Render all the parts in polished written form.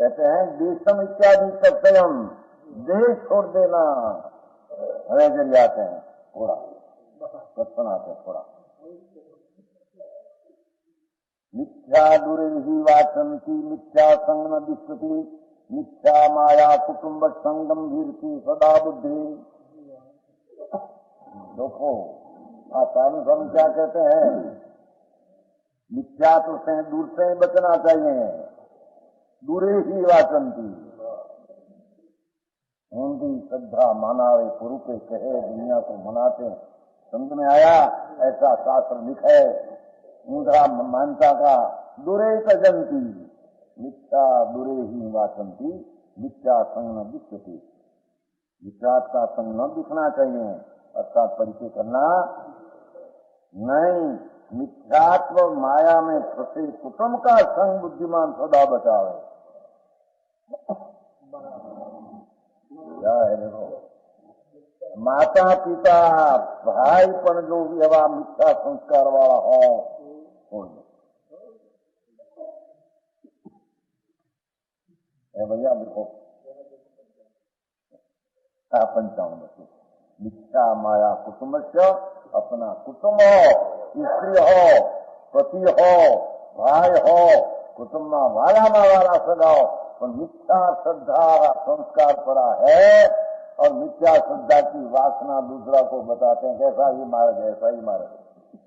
कहते हैं देशम इत्यादि कर्तव्यम, देश छोड़ देना। हरे जरिए आते हैं थोड़ा बचपन आते हैं थोड़ा। मिथ्या दूरे ही वाचंती मिथ्या संग न दिष्टति, मिथ्या माया कुटुंब संगम वीरती सदा बुद्धि। देखो आसानी से हम क्या कहते हैं, मिथ्या तो से दूर से ही बचना चाहिए। दूरे ही वाचंती, हिंदी श्रद्धा मानावे पुरु के कहे दुनिया को मनाते। समझ में आया? ऐसा शास्त्र लिखे इंद्रा मानता का। दूरे तजंती मिथ्या दूरे ही वाचंती, मिथ्या संग न दिखती। विचार का संग न दिखना चाहिए, अर्थात परिचय करना नहीं। मिथ्यात्व माया में फंसे कुटुंब का संग बुद्धिमान सदा बचावे। क्या है देखो, माता पिता भाई पण जो भी हवा मिथ्या संस्कार वाला हो भैया देखो। पंचावन मिथ्या माया कुटुंब से, अपना कुटुंब हो, स्त्री हो, पति हो, भाई हो, कुटुंब वाला सदाओ पर मिथ्या श्रद्धा संस्कार पड़ा है और मिथ्या श्रद्धा की वासना दूसरा को बताते हैं कैसा ही मार्ग है, ऐसा ही मार्ग।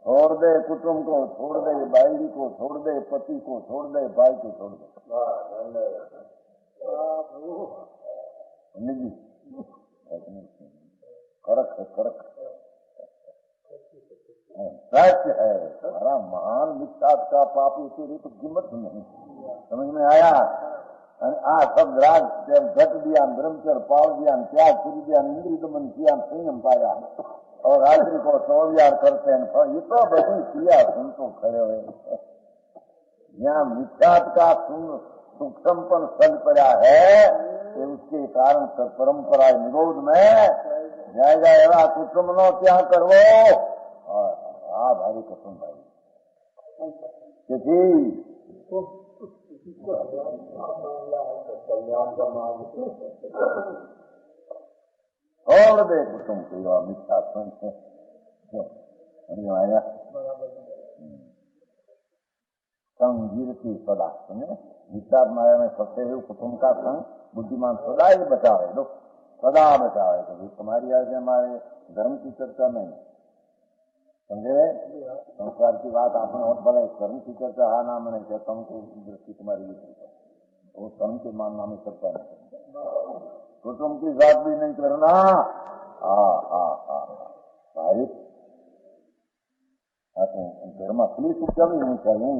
छोड़ दे कुटुंब को, छोड़ दे बायरी को, छोड़ दे पति को, छोड़ दे भाई को, छोड़ दे। करक है, करक सत्य है। हमारा महान विख्यात का पापी तेरी तो कीमत नहीं। समझ में आया? सब राग घट दिया, ब्रह्मचर्य पाल दिया, त्याग कर दिया, इंद्रिय दमन किया, संयम पाया और रात्रि को 100 विहार करते हैं। ये तो बड़ी क्रिया सुन तो खड़े हुए। यहाँ विख्यात का सूक्ष्मपन स्थल पड़ा है कि उसके कारण परंपरा निरोध में जाएगा। एवं कुटुंब नो क्या करवो। हाँ भाई कसम भाई और दे कुटुंब को मिथ्या आया संगीरती सदा। समझे? मिथ्या माया में फंसे हुए कुटुंब का संग बुद्धिमान सदा ही बचावे। लोग सदा बचावे। कभी तुम्हारी आज हमारे धर्म की चर्चा नहीं, समझे? संस्कार की बात आपने और भले धर्म की चर्चा हा नाम नहीं कहता हूँ तो दृष्टि तुम्हारी वो धर्म के मानना में चर्चा नहीं, कुटुंब की बात भी नहीं करना। भाई घर में असली शिक्षा भी होनी चाहिए।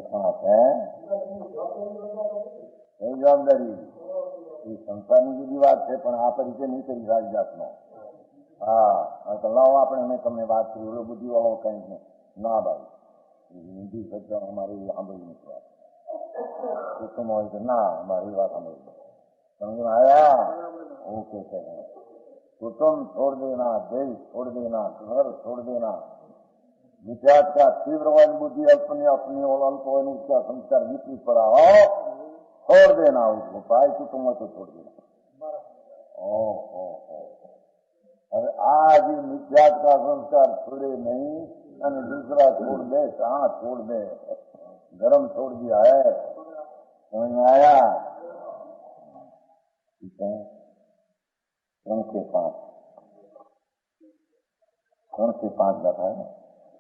खास है जवाबदारी संस्थानी की बात है પણ આ પરિચય નહીં કરી રાજ જાતનો। તો લાવો આપણે મેં તમને વાત કરી ઓલો બુદ્ધિ વાળો કઈ ના ભાઈ હિન્દી શબ્દ અમારી સાંભળી નથી વાત कुटुंब હોય કે ના हमारी बात सामझ समझ में आया? वो कहते हैं कुटुंब छोड़ देना, देश छोड़ देना, घर छोड़ देना, विचार का तीव्र वाली बुद्धि अपने अपने और अल्प उसका संस्कार विपरीत पड़ा हो, छोड़ देना उसको। पाए कुटुंब तो छोड़ देना। अरे आज ही मिथ्यात का संस्कार छोड़े नहीं और दूसरा छोड़ दे, कहाँ छोड़ दे, धर्म छोड़ दिया है। समझ में आया? ठीक है। के 5 बैठा है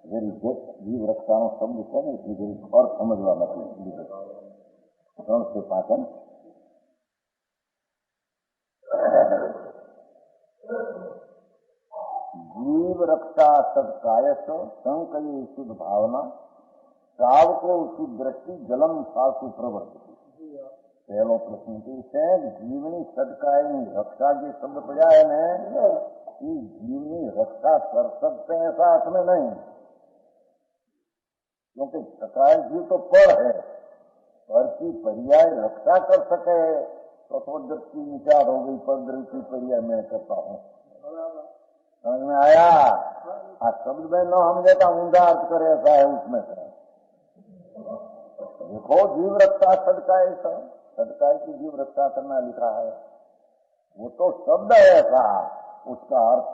वेरी गुड। जीव रक्षाओं शब्द है ना, इसलिए और समझवा मतलब 3 से 5 जीव रक्षा सत्कायस संकल्य शुद्ध भावना साव को उसकी दृष्टि जलम सासु प्रवर्तित। पहलो प्रश्न से जीवनी सदकायनी रक्षा के शब्द पड़ा है न, जीवनी रक्षा कर सकते हैं ऐसा अर्थ में नहीं, क्योंकि सकाय जीव तो पर है, पर की पर्याय रक्षा कर सके तो दृष्टि विचार हो गई। पर दृष्टि पर्याय मैं करता हूँ, समझ में आया? शब्द में न समझे तो ऊंधा अर्थ करे ऐसा है उसमें से। देखो जीव रक्षा सदकाय, सदकाय की जीव रक्षा करना लिखा है, वो तो शब्द है ऐसा, उसका अर्थ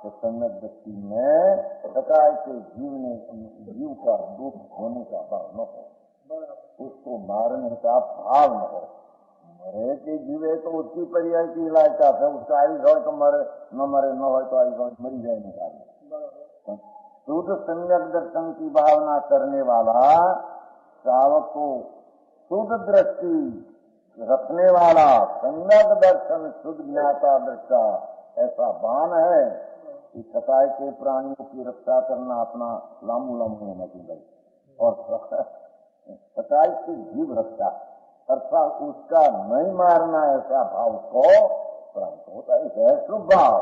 तो सम्यक व्यक्ति में सकाय के जीव का दुख होने का भाव न हो, उसको मारने का भाव न हो। मरे के जीवे तो उसकी पर्याय की इलाज है, उसका आयु हो तो मरे, न मरे न हो तो आयु मरी जाए निकाल। शुद्ध सम्यक दर्शन की भावना करने वाला श्रावक को शुद्ध दृष्टि रखने वाला सम्यक दर्शन शुद्ध ज्ञाता दृष्टा ऐसा बाण है कि सताए के प्राणियों की रक्षा करना अपना लामू लामू होना चाहिए। और सताए की जीव रक्षा अर्थात उसका नहीं मारना ऐसा भाव को प्राप्त होता है शुभ भाव।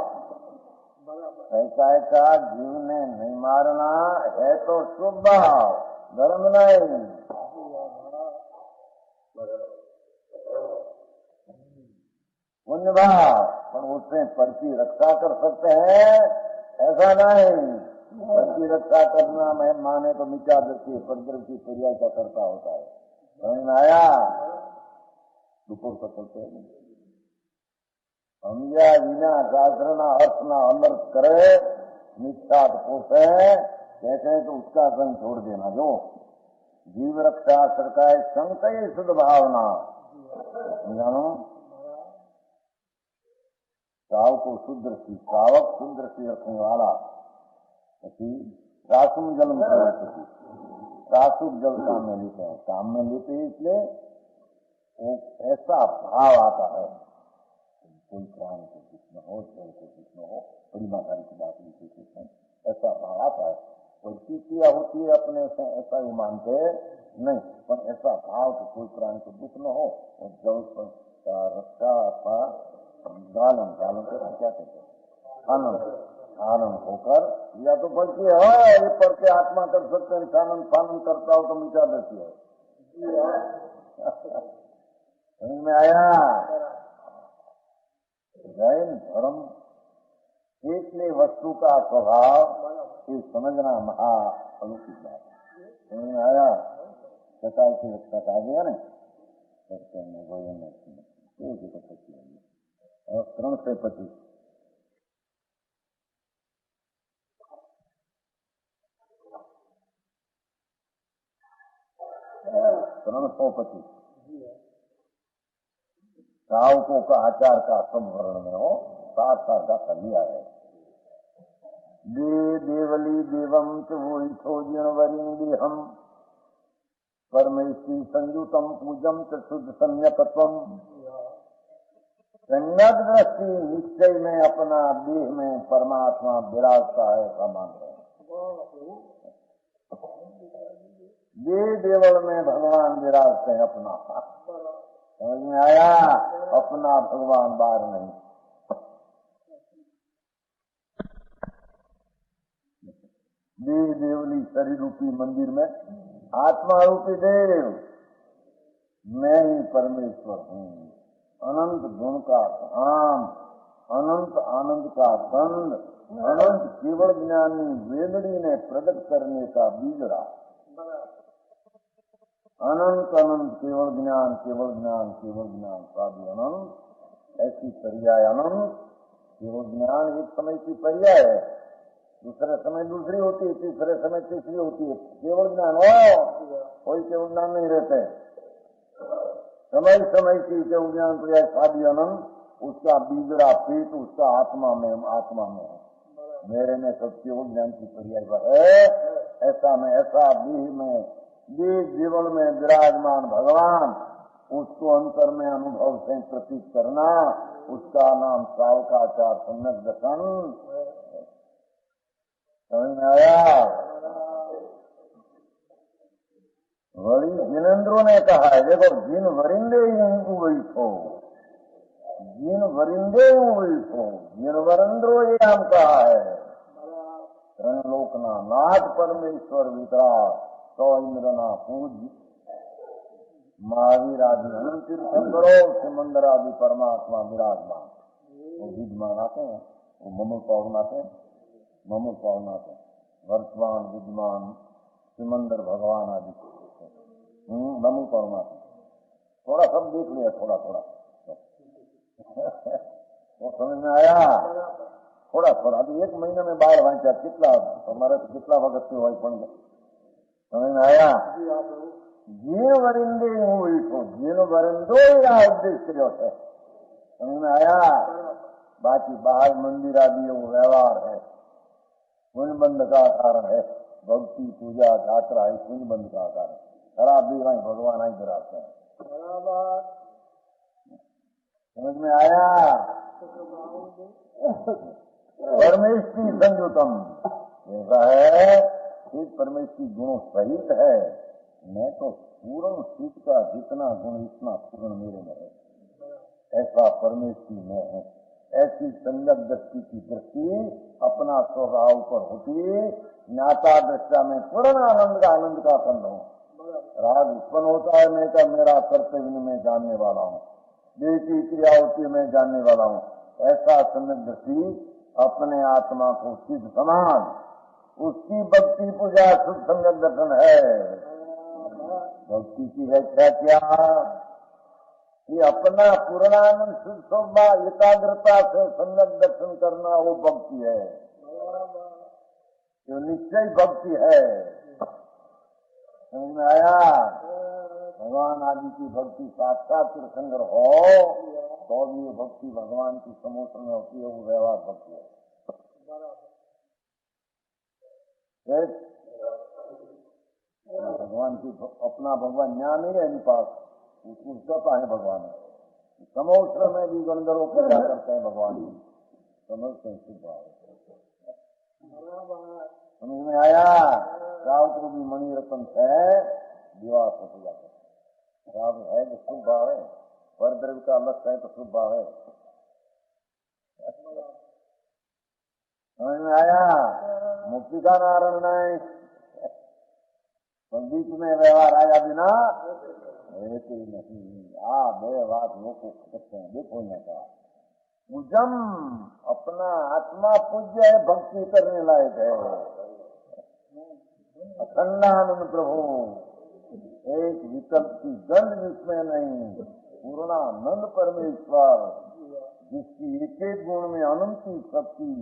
सताए का जीव ने नहीं मारना है तो शुभ भाव, धर्म नहीं। पुण्य भाव, पर उससे पद की रक्षा कर सकते हैं ऐसा नहीं। पद की रक्षा करना मैं माने तो मिचा दृष्टि परद्रव की क्रिया का करता होता है। समझ में आया? दुपुर को चलते हैं समझा विना शास्त्र ना अर्थ ना अनर्थ करे मिथ्या पोषे कहते हैं तो उसका संग छोड़ देना। जो जीव रक्षा सरकार संकय शुद्ध भावना जानो साव को शुद्ध दृष्टि, श्रावक शुद्ध दृष्टि रखने वाला रासुम जल में रासुक जल काम में लेते हैं, काम में लेते हैं इसलिए वो ऐसा भाव आता है कोई प्राण को कुछ न हो, जल को कुछ न हो, बड़ी मातारी की बात नहीं, ऐसा भाव आता है। प्रतिक्रिया होती है अपने से ऐसा ही मानते नहीं, पर ऐसा भाव कि कोई प्राण को दुख न हो और जल का रक्षा अथवा गालन गालन को क्या कहते हैं आनंद आनंद होकर या तो बल्कि है ये पढ़ के आत्मा कर सकते हैं, आनंद पालन करता हो तो मिटा देती है। समझ में आया? जैन धर्म एक वस्तु का स्वभाव ये समझना महा अलौकिक बात है। समझ में आया? सकाल की रक्षा आ गया ना करते हैं भोजन और 3 से 25 325 श्रावकों का आचार का सब वर्ण में हो 7 का कर लिया है। दे देवली देवम च वो जीण वरिंदी हम परमेश्वरी संयुतम पूजम च शुद्ध सम्यकत्वम। सम्यक दृष्टि निश्चय में अपना देह में परमात्मा विराजता है समान है। देह देवल में भगवान विराजते हैं अपना। समझ में आया? अपना भगवान बाहर नहीं। देव देवली शरीर रूपी मंदिर में आत्मा रूपी देव मैं ही परमेश्वर हूँ। अनंत गुण का धाम, अनंत आनंद का कंद, अनंत केवल ज्ञानी वेदड़ी ने प्रकट करने का बीजड़ा। अनंत अनंत केवल ज्ञान केवल ज्ञान केवल ज्ञान साधु अनंत ऐसी पर्याय अनंत केवल ज्ञान एक समय की पर्याय है, दूसरे समय दूसरी होती है, तीसरे समय तीसरी होती है। केवल ज्ञान हो कोई केवल ज्ञान नहीं रहते, समय समय की केवल ज्ञान पर्याय साधु अनंत उसका बीजड़ा पेट उसका आत्मा में है। मेरे में सब केवल ज्ञान की पर्याय है। ऐसा में ऐसा देह में देव जीवन में विराजमान भगवान उसको अंतर में अनुभव से प्रतीत करना उसका नाम सावकाचार सम्यक दर्शन। समझ में आया? वही जिनेन्द्रों ने कहा है, देखो जिन वरिंदे वही थो, जिन वरिंदे वही थो, जिन वरिंद्रो ये हम कहा है। लोकना नाथ परमेश्वर वितराग तो इंद्रना पूज महावीर आदि अनंत तीर्थंकरो सिमंदर आदि परमात्मा विराजमान वो विद्यमान आते हैं। ममूल पौर्णनाथ वर्तमान विद्यमान सिमंदर भगवान आदि ममूल पौर्णनाथ थोड़ा सब देख लिया थोड़ा थोड़ा वो समझ में आया थोड़ा थोड़ा अभी 1 महीने में बाढ़ वांचा कितना हमारे तो कितना वक्त से वही पण समझ में आया जीव वरिंदे हूँ बैठो जीव वरिंदो या उद्देश्य जो है समझ में आया बाकी बाहर मंदिर आदि वो व्यवहार है पुण्यबंध का कारण है भक्ति पूजा यात्रा है पुण्यबंध का कारण खराब भी वहीं भगवान ही गिराते हैं समझ में आया परमेश्वरी संयुतम ऐसा है कि परमेश्वरी गुणों सहित है मैं तो पूर्ण सीत का जितना गुण इतना पूर्ण मेरे में है ऐसा परमेश्वरी में है ऐसी संगत दृष्टि की दृष्टि अपना स्वभाव पर होती ज्ञाता दृष्टा में पूर्ण आनंद का खंड हूँ राग उत्पन्न होता है मैं का मेरा कर्तव्य में जानने वाला हूँ देह की क्रिया होती है मैं जानने वाला हूँ ऐसा संगत दृष्टि अपने आत्मा को सिद्ध समान उसकी भक्ति पूजा शुद्ध संगत दर्शन है भक्ति की व्याख्या क्या कि अपना पूर्णानंद शुद्ध स्वभाव एकाग्रता से संगत दर्शन करना वो भक्ति है जो निश्चय भक्ति है समझ में आया भगवान आदि की भक्ति साक्षात तीर्थंकर हो तो भी ये भक्ति भगवान की समोसन में होती है वो व्यवहार भक्ति है भगवान की अपना भगवान ज्ञान नहीं है इन पास उसका है भगवान समोत्र में भी गणधरों पूजा करते हैं भगवान की समझते समझ में आया राव को भी मणि रत्न है विवाह को पूजा करते राव है तो शुभ भाव है पर द्रव्य का अलग है तो शुभ भाव है समझ में आया मुक्ति का नारायण नहीं बीच में व्यवहार आया बिना ऐसे नहीं बे बात लोग करते हैं देखो यहाँ का पूजम अपना आत्मा पूज्य है भक्ति करने लायक है अखंडानंद प्रभु एक विकल्प की गंध जिसमें नहीं पूर्णानंद परमेश्वर जिसकी एक एक गुण में अनंती शक्ति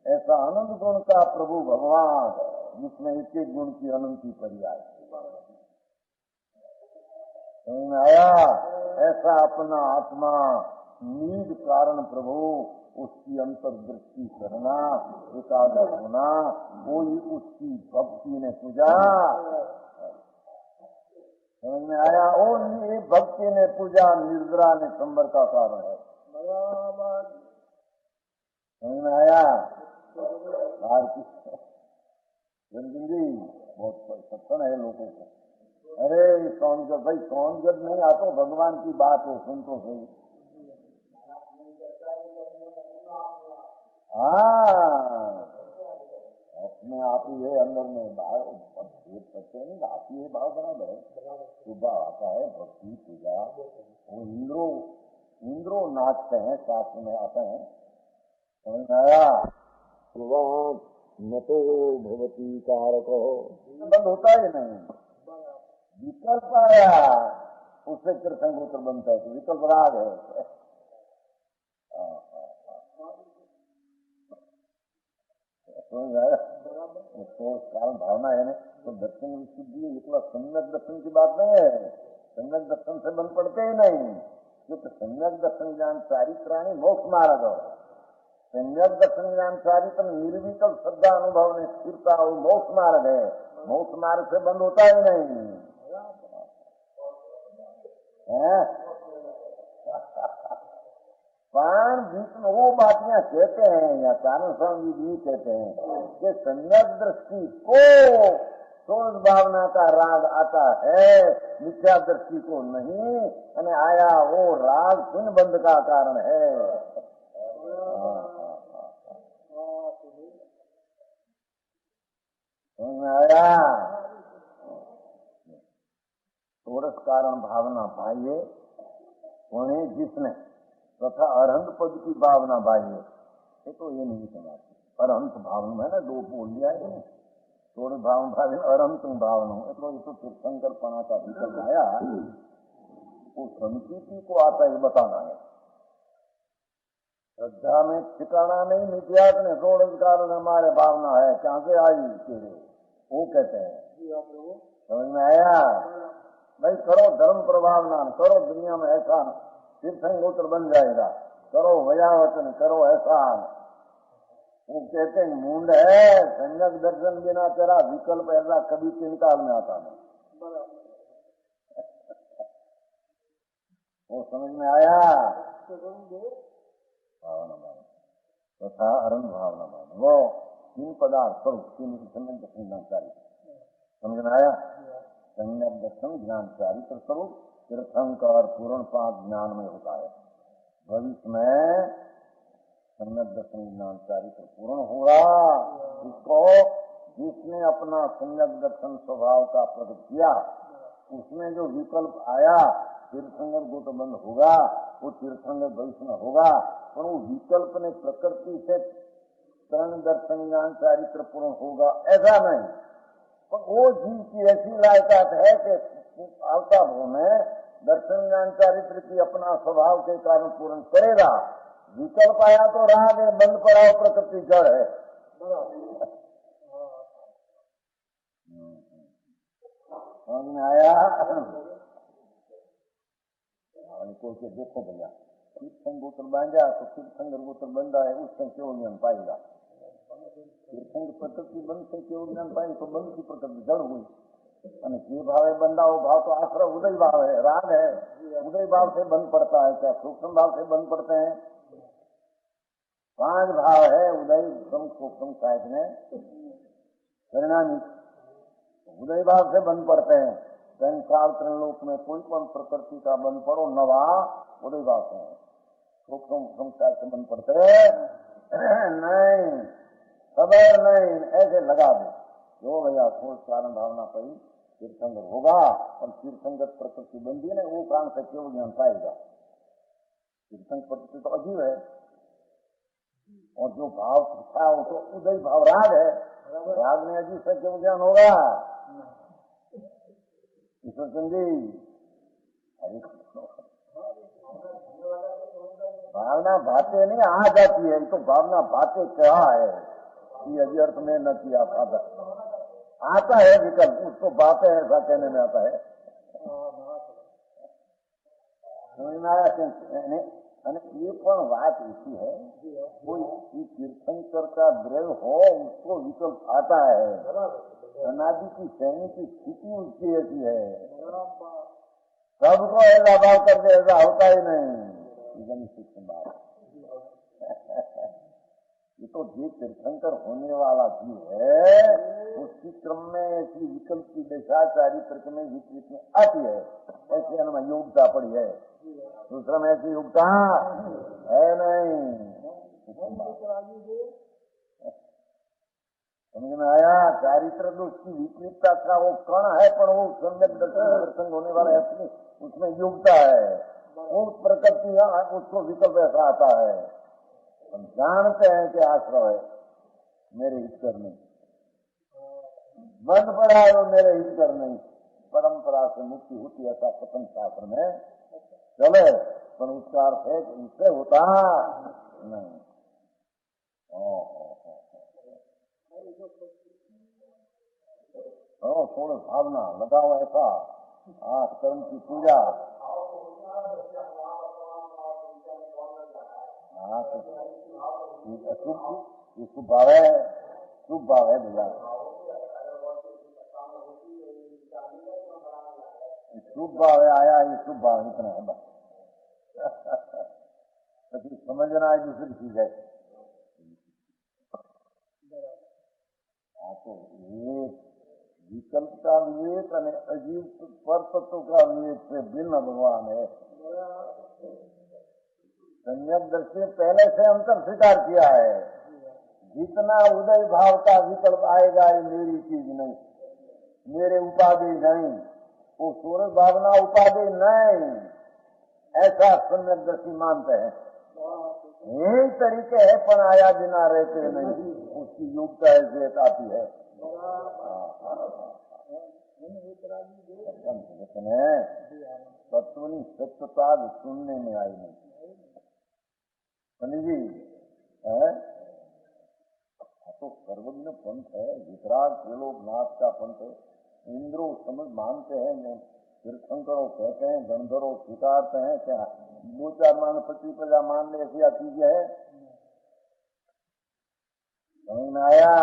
ऐसा अनंत गुण का प्रभु भगवान जिसमें एक एक गुण की अनंती पर्याय आया ऐसा अपना आत्मा नीड कारण प्रभु उसकी अंतर्दृष्टि करना एकाग्र होना कोई उसकी भक्ति ने पूजा समझ में आया ये भक्ति ने पूजा निर्जरा ने संबर का कारण है समझ में आया जिंदगी बहुत सत्सन है लोगों को अरे कौनगढ़ भाई कौनगढ़ नहीं आतो भगवान की बात है सुन तो सही अपने आप ही है अंदर में बाहर करते नहीं आप ही है भाव बराबर है सुबह आता है भक्ति पूजा वो इंद्रो नाचते हैं शास्त्र में आते हैं समझ में आया न तो भगवती कारक बंद होता ही नहीं विकल्प आया उससे कृष्ण बनता है तो विकल्प राग है उसको कारण भावना है ना तो दर्शन विशुद्धि इतना सम्यक दर्शन की बात नहीं है सम्यक दर्शन से बन पड़ते ही नहीं क्योंकि सम्यक दर्शन ज्ञान चारित्राणी मोक्ष मार्ग सम्यक दर्शन ज्ञान चारित्र निर्विकल्प श्रद्धा अनुभव ने स्थिरता वो मोक्ष मार्ग है मोक्ष मार्ग से बंद होता ही नहीं पण बीच में वो बातियां कहते हैं या कानून स्वामी जी कहते हैं कि सम्यक दृष्टि को सोच भावना का राग आता है मिथ्या दृष्टि को नहीं અને आया वो राग पुण्य बंध का कारण है आया सोरस कारण भावना बाह्य उन्हें जिसने तथा अरहंत पद की भावना बाह्य तो ये नहीं समझते। अरंत भावन में ना दो बोल दिया है, थोड़े भावन भाव अरंत भावन हो, तो ये तो तीर्थंकरपना का विकल्प आया, वो संस्कृति को आता है बताना है। श्रद्धा में ठिकाना नहीं, नित्यात ने रोजगार हमारे भावना है, कहां से आई तेरे, वो कहते हैं। समझ में आया भाई? करो धर्म प्रभावना, करो दुनिया में ऐसा, तीर्थंकर बन जाएगा, करो वयावचन, करो ऐसा। वो कहते हैं मूंड है, सम्यक दर्शन बिना तेरा विकल्प ऐसा कभी तीन काल में आता नहीं। वो समझ में आया? भावना भावना तथा अरंत भावना भावना, वो तीन पदार्थ स्वरूप, तीन सम्यक दर्शन ज्ञानचारी। समझ में आया? सम्यक दर्शन ज्ञानचारी स्वरूप तीर्थंकर पूर्ण पाप ज्ञान में होता है। भविष्य में सम्यक दर्शन ज्ञानचारी पूर्ण होगा, उसको जिसने अपना सम्यक दर्शन स्वभाव का प्रकट किया, उसमें जो विकल्प आया तीर्थंकर को तो बंद होगा, वो तीर्थंकर भविष्य में होगा, पर वो विकल्प ने प्रकृति से तरण दर्शन ज्ञान चारित्र पूर्ण होगा ऐसा नहीं। पर वो जीव की ऐसी लायकात है कि आवता भाव में दर्शन ज्ञान चारित्र की अपना स्वभाव के कारण पूर्ण करेगा। विकल्प आया तो राग है, बंद पड़ा हो, प्रकृति जड़ है। समझ में आया? को देखो भैया, तीर्थंकर गोत्र बांधा तो तीर्थंकर गोत्र बंधा है, उससे केवल ज्ञान पाएगा। तीर्थंकर प्रकृति बंद से केवल ज्ञान पाएंगे तो बंद की प्रकृति जड़ हुई। जे भाव है बंधा, वो भाव तो आश्रय उदय भाव है, राग है, उदय भाव से बंद पड़ता है। क्या सूक्ष्म भाव से बंद पड़ते हैं? 5 भाव है, उदय सूक्ष्म साहित्य में परिणामी उदय भाव से बंद पड़ते हैं। संसार त्रिलोक में कोई पण प्रकृति का बंद पड़ो नवा उदय भाव से है, सूक्ष्म साहित्य बंद पड़ते नहीं, खबर नहीं, ऐसे लगा दो जो भैया खोज कारण भावना पर तीर्थंकर होगा, और तीर्थंकर प्रकृति बंदी ने वो कारण से केवल ज्ञान पाएगा। तीर्थंकर प्रकृति तो अजीब है, और जो भाव था वो तो उदय भाव राग है, राग में अजीब से केवल ज्ञान होगा। ईश्वर चंद जी, भावना भाते नहीं आ जाती है, तो भावना भाते क्या है कि अभी अर्थ में न किया आता है विकल्प, उसको बातें ऐसा कहने में आता है। समझ में आया? ये पण बात ऐसी है, कोई तीर्थंकर का द्रव्य हो उसको विकल्प आता है। अनादि की सैनी की स्थिति उसकी ऐसी है, सबको ऐसा भाव कर दे, ऐसा होता ही नहीं। सूक्ष्म बात ये तो जो तीर्थंकर होने वाला जीव है, उसकी क्रम में ऐसी विकल्प की दशा चारित्र में विपरीत में आती है, ऐसी हमें योग्यता पड़ी है। दूसरा में ऐसी योग्यता है नहीं। समझ में आया? चारित्र तो उसकी विपरीतता का वो कण है, पर वो सम्यक दर्शन होने वाला है, उसमें योग्यता है, वो प्रकृति उसको विकल्प ऐसा आता है। हम जानते हैं कि आश्रय है मेरे हित करने, बंद पड़ा है वो मेरे हित करने, परंपरा से मुक्ति होती है ऐसा कथन शास्त्र में चले, पर उसका अर्थ है कि उससे होता नहीं। थोड़ा भावना लगाओ ऐसा, कर्म की पूजा, शुभ भाव है, शुभ भाव है भैया, शुभ भाव है आया, ये शुभ भाव इतना है बस। तो समझना है दूसरी चीज है। तो विकल्प का विवेक और अजीब पर तत्व का विवेक से भिन्न भगवान है। सम्यक दृष्टि पहले से अंतर स्वीकार किया है, जितना उदय भाव का विकल्प आएगा ये मेरी चीज नहीं, मेरे उपाधि नहीं, वो सूर्य भावना उपाधि नहीं, ऐसा सम्यक दृष्टि मानते हैं। एक तरीके है पण आया बिना रहते नहीं, उसकी योग्यता ऐसे आती है। तत्वनी सत्यता सुनने में आई नहीं जी है। तो सर्वज्ञ पंथ है, वितराग त्रिलोकनाथ का पंथ है। इंद्रो समझ मानते हैं, तीर्थंकरों कहते हैं, गंधर्व स्वीकारते हैं। क्या 2-4 मान 25-50 मान ले, ऐसी चीजें है समझ में आया।